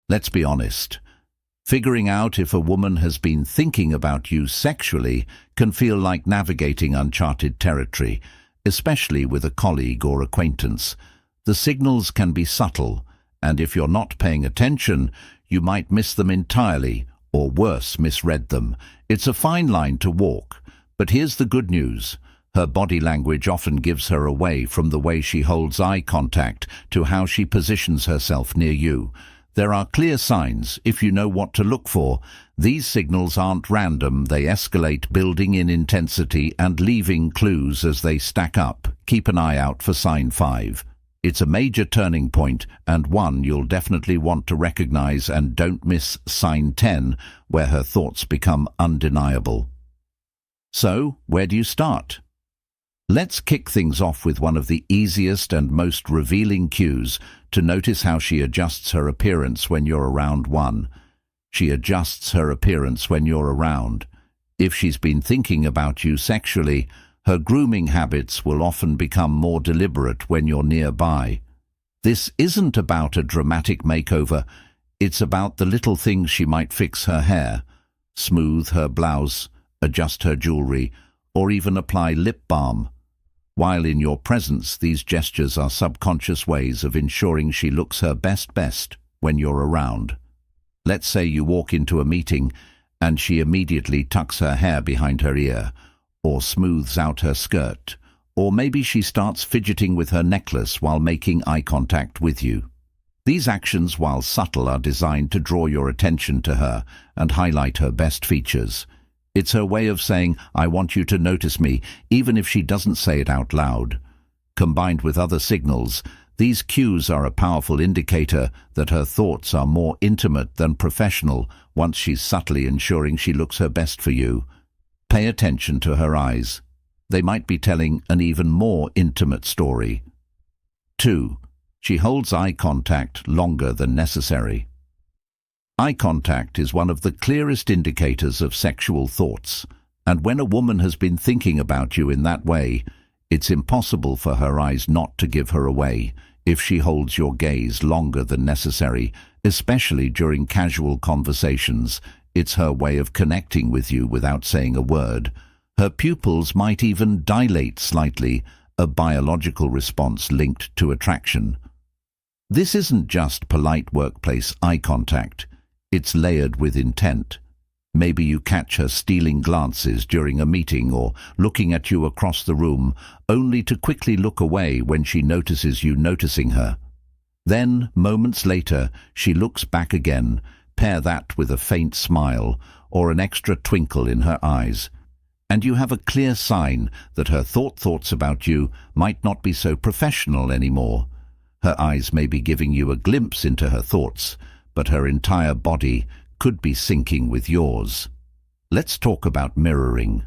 Let's be honest. Figuring out if a woman has been thinking about you sexually can feel like navigating uncharted territory, especially with a colleague or acquaintance. The signals can be subtle, and if you're not paying attention, you might miss them entirely, or worse, misread them. It's a fine line to walk, but here's the good news. Her body language often gives her away, from the way she holds eye contact to how she positions herself near you. There are clear signs if you know what to look for. These signals aren't random, they escalate, building in intensity and leaving clues as they stack up. Keep an eye out for sign 5. It's a major turning point, and one you'll definitely want to recognize, and don't miss sign 10, where her thoughts become undeniable. So, where do you start? Let's kick things off with one of the easiest and most revealing cues to notice how she adjusts her appearance when you're around. 1. She adjusts her appearance when you're around. If she's been thinking about you sexually, her grooming habits will often become more deliberate when you're nearby. This isn't about a dramatic makeover, it's about the little things she might fix her hair, smooth her blouse, adjust her jewelry, or even apply lip balm. While in your presence, these gestures are subconscious ways of ensuring she looks her best when you're around. Let's say you walk into a meeting and she immediately tucks her hair behind her ear, or smooths out her skirt, or maybe she starts fidgeting with her necklace while making eye contact with you. These actions, while subtle, are designed to draw your attention to her and highlight her best features. It's her way of saying, "I want you to notice me," even if she doesn't say it out loud. Combined with other signals, these cues are a powerful indicator that her thoughts are more intimate than professional once she's subtly ensuring she looks her best for you. Pay attention to her eyes. They might be telling an even more intimate story. 2. She holds eye contact longer than necessary. Eye contact is one of the clearest indicators of sexual thoughts, and when a woman has been thinking about you in that way, it's impossible for her eyes not to give her away. If she holds your gaze longer than necessary, especially during casual conversations, it's her way of connecting with you without saying a word. Her pupils might even dilate slightly, a biological response linked to attraction. This isn't just polite workplace eye contact. It's layered with intent. Maybe you catch her stealing glances during a meeting or looking at you across the room, only to quickly look away when she notices you noticing her. Then, moments later, she looks back again. Pair that with a faint smile or an extra twinkle in her eyes, and you have a clear sign that her thoughts about you might not be so professional anymore. Her eyes may be giving you a glimpse into her thoughts, but her entire body could be syncing with yours. Let's talk about mirroring.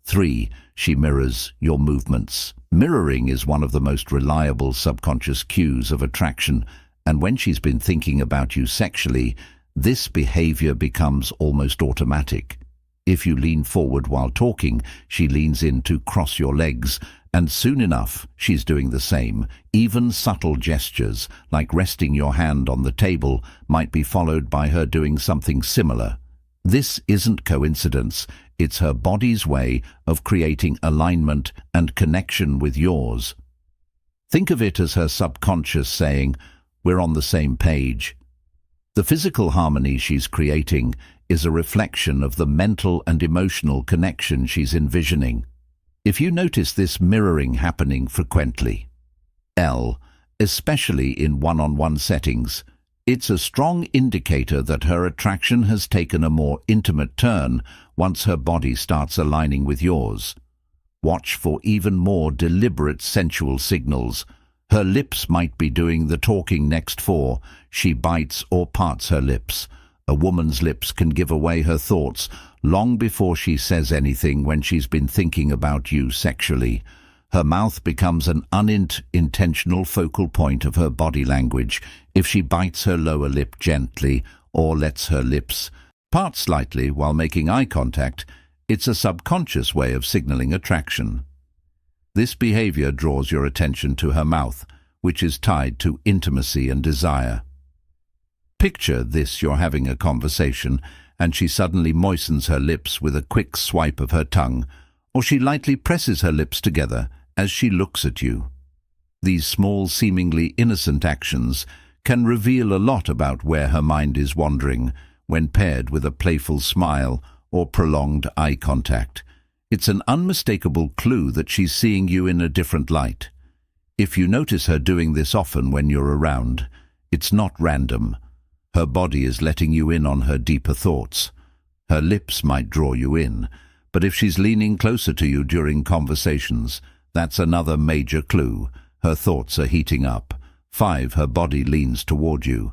3. She mirrors your movements. Mirroring is one of the most reliable subconscious cues of attraction, and when she's been thinking about you sexually, this behavior becomes almost automatic. If you lean forward while talking, she leans in to cross your legs, and soon enough, she's doing the same. Even subtle gestures, like resting your hand on the table, might be followed by her doing something similar. This isn't coincidence, it's her body's way of creating alignment and connection with yours. Think of it as her subconscious saying, "We're on the same page." The physical harmony she's creating is a reflection of the mental and emotional connection she's envisioning. If you notice this mirroring happening frequently, especially in one-on-one settings, it's a strong indicator that her attraction has taken a more intimate turn once her body starts aligning with yours. Watch for even more deliberate sensual signals. Her lips might be doing the talking next. 4. She bites or parts her lips. A woman's lips can give away her thoughts long before she says anything when she's been thinking about you sexually. Her mouth becomes an unintentional focal point of her body language. If she bites her lower lip gently or lets her lips part slightly while making eye contact, it's a subconscious way of signaling attraction. This behavior draws your attention to her mouth, which is tied to intimacy and desire. Picture this: you're having a conversation, and she suddenly moistens her lips with a quick swipe of her tongue, or she lightly presses her lips together as she looks at you. These small, seemingly innocent actions can reveal a lot about where her mind is wandering when paired with a playful smile or prolonged eye contact. It's an unmistakable clue that she's seeing you in a different light. If you notice her doing this often when you're around, it's not random. Her body is letting you in on her deeper thoughts. Her lips might draw you in, but if she's leaning closer to you during conversations, that's another major clue. Her thoughts are heating up. 5. Her body leans toward you.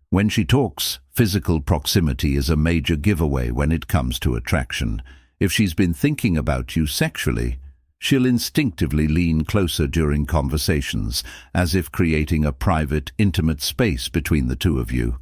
When she talks, physical proximity is a major giveaway when it comes to attraction. If she's been thinking about you sexually, she'll instinctively lean closer during conversations, as if creating a private, intimate space between the two of you.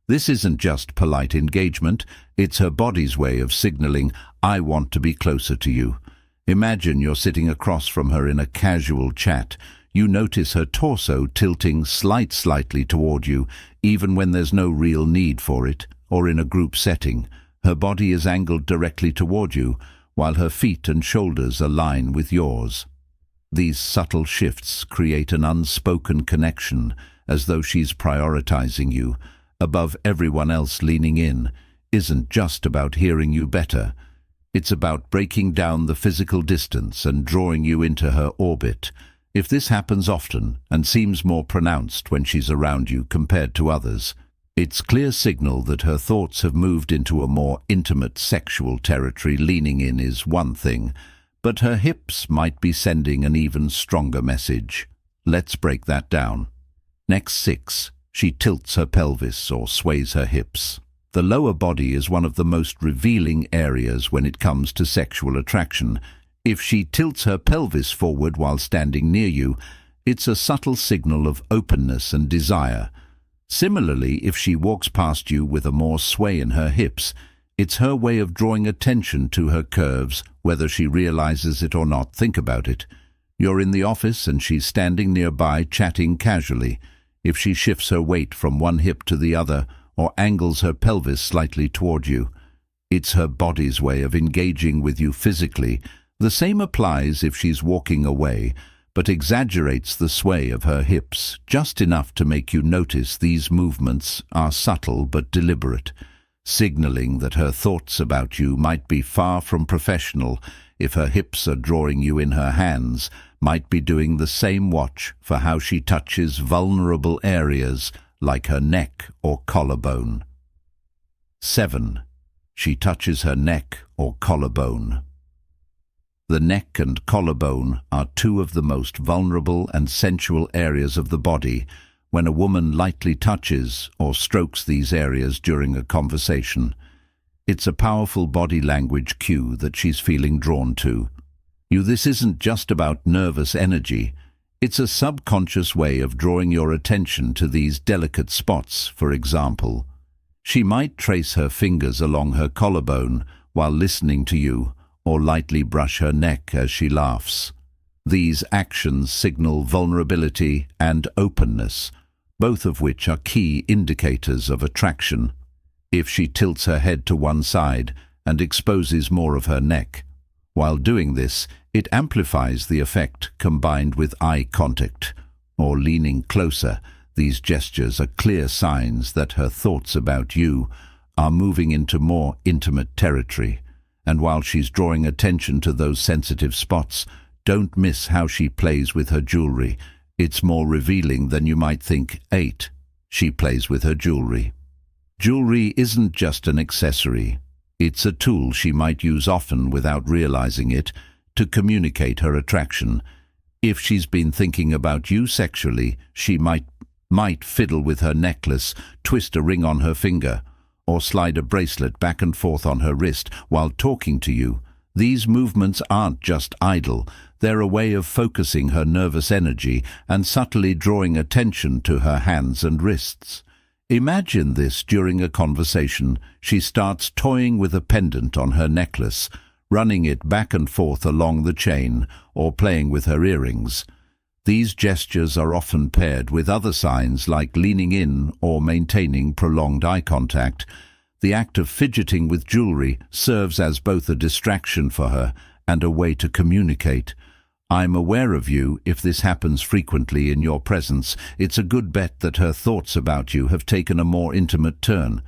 This isn't just polite engagement, it's her body's way of signaling, "I want to be closer to you." Imagine you're sitting across from her in a casual chat. You notice her torso tilting slightly toward you, even when there's no real need for it, or in a group setting. Her body is angled directly toward you, while her feet and shoulders align with yours. These subtle shifts create an unspoken connection, as though she's prioritizing you above everyone else. Leaning in isn't just about hearing you better. It's about breaking down the physical distance and drawing you into her orbit. If this happens often and seems more pronounced when she's around you compared to others, it's clear signal that her thoughts have moved into a more intimate sexual territory. Leaning in is one thing, but her hips might be sending an even stronger message. Let's break that down. Next. 6. She tilts her pelvis or sways her hips. The lower body is one of the most revealing areas when it comes to sexual attraction. If she tilts her pelvis forward while standing near you, it's a subtle signal of openness and desire. Similarly, if she walks past you with a more sway in her hips, it's her way of drawing attention to her curves, whether she realizes it or not. Think about it. You're in the office and she's standing nearby chatting casually. If she shifts her weight from one hip to the other or angles her pelvis slightly toward you, it's her body's way of engaging with you physically. The same applies if she's walking away, but exaggerates the sway of her hips just enough to make you notice. These movements are subtle but deliberate, signaling that her thoughts about you might be far from professional. If her hips are drawing you in, her hands might be doing the same. Watch for how she touches vulnerable areas like her neck or collarbone. 7. She touches her neck or collarbone. The neck and collarbone are two of the most vulnerable and sensual areas of the body. When a woman lightly touches or strokes these areas during a conversation, it's a powerful body language cue that she's feeling drawn to you. This isn't just about nervous energy. It's a subconscious way of drawing your attention to these delicate spots. For example, she might trace her fingers along her collarbone while listening to you, or lightly brush her neck as she laughs. These actions signal vulnerability and openness, both of which are key indicators of attraction. If she tilts her head to one side and exposes more of her neck, while doing this, it amplifies the effect. Combined with eye contact or leaning closer, these gestures are clear signs that her thoughts about you are moving into more intimate territory. And while she's drawing attention to those sensitive spots, don't miss how she plays with her jewelry. It's more revealing than you might think. 8. She plays with her jewelry. Jewelry isn't just an accessory. It's a tool she might use often without realizing it to communicate her attraction. If she's been thinking about you sexually, she might fiddle with her necklace, twist a ring on her finger, or slide a bracelet back and forth on her wrist while talking to you. These movements aren't just idle. They're a way of focusing her nervous energy and subtly drawing attention to her hands and wrists. Imagine this during a conversation. She starts toying with a pendant on her necklace, running it back and forth along the chain, or playing with her earrings. These gestures are often paired with other signs like leaning in or maintaining prolonged eye contact. The act of fidgeting with jewelry serves as both a distraction for her and a way to communicate. I'm aware of you. If this happens frequently in your presence, it's a good bet that her thoughts about you have taken a more intimate turn.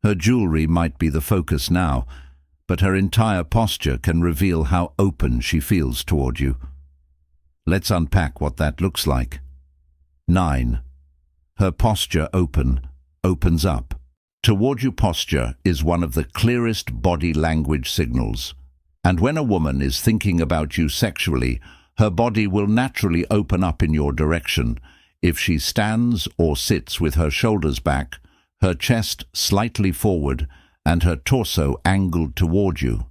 Her jewelry might be the focus now, but her entire posture can reveal how open she feels toward you. Let's unpack what that looks like. 9. Her posture opens up. Toward you posture is one of the clearest body language signals. And when a woman is thinking about you sexually, her body will naturally open up in your direction. If she stands or sits with her shoulders back, her chest slightly forward, and her torso angled toward you.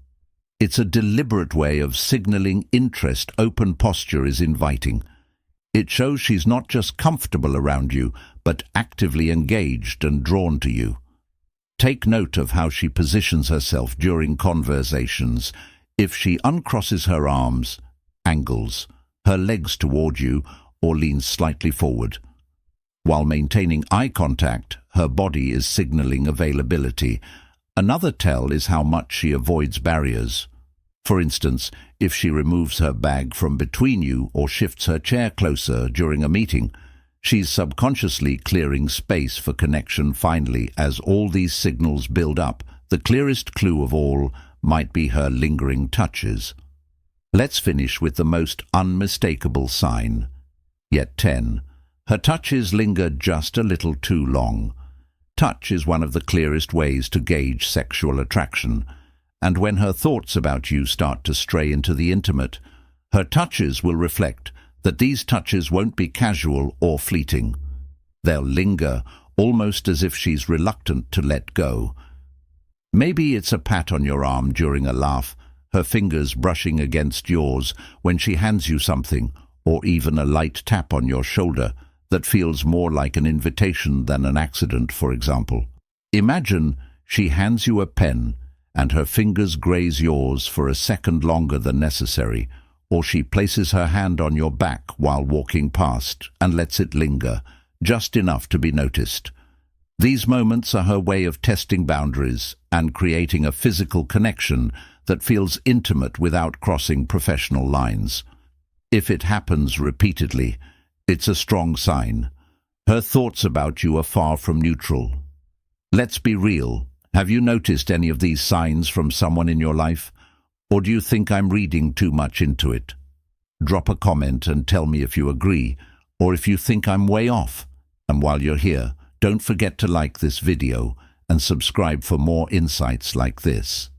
It's a deliberate way of signaling interest. Open posture is inviting. It shows she's not just comfortable around you, but actively engaged and drawn to you. Take note of how she positions herself during conversations. If she uncrosses her arms, angles her legs toward you, or leans slightly forward. While maintaining eye contact, her body is signaling availability. Another tell is how much she avoids barriers. For instance, if she removes her bag from between you or shifts her chair closer during a meeting, she's subconsciously clearing space for connection. Finally, as all these signals build up, the clearest clue of all might be her lingering touches. Let's finish with the most unmistakable sign. Yet 10. Her touches linger just a little too long. Touch is one of the clearest ways to gauge sexual attraction, and when her thoughts about you start to stray into the intimate, her touches will reflect that these touches won't be casual or fleeting. They'll linger, almost as if she's reluctant to let go. Maybe it's a pat on your arm during a laugh, her fingers brushing against yours when she hands you something, or even a light tap on your shoulder that feels more like an invitation than an accident. For example, imagine she hands you a pen and her fingers graze yours for a second longer than necessary, or she places her hand on your back while walking past and lets it linger, just enough to be noticed. These moments are her way of testing boundaries and creating a physical connection that feels intimate without crossing professional lines. If it happens repeatedly, it's a strong sign. Her thoughts about you are far from neutral. Let's be real. Have you noticed any of these signs from someone in your life? Or do you think I'm reading too much into it? Drop a comment and tell me if you agree, or if you think I'm way off. And while you're here, don't forget to like this video and subscribe for more insights like this.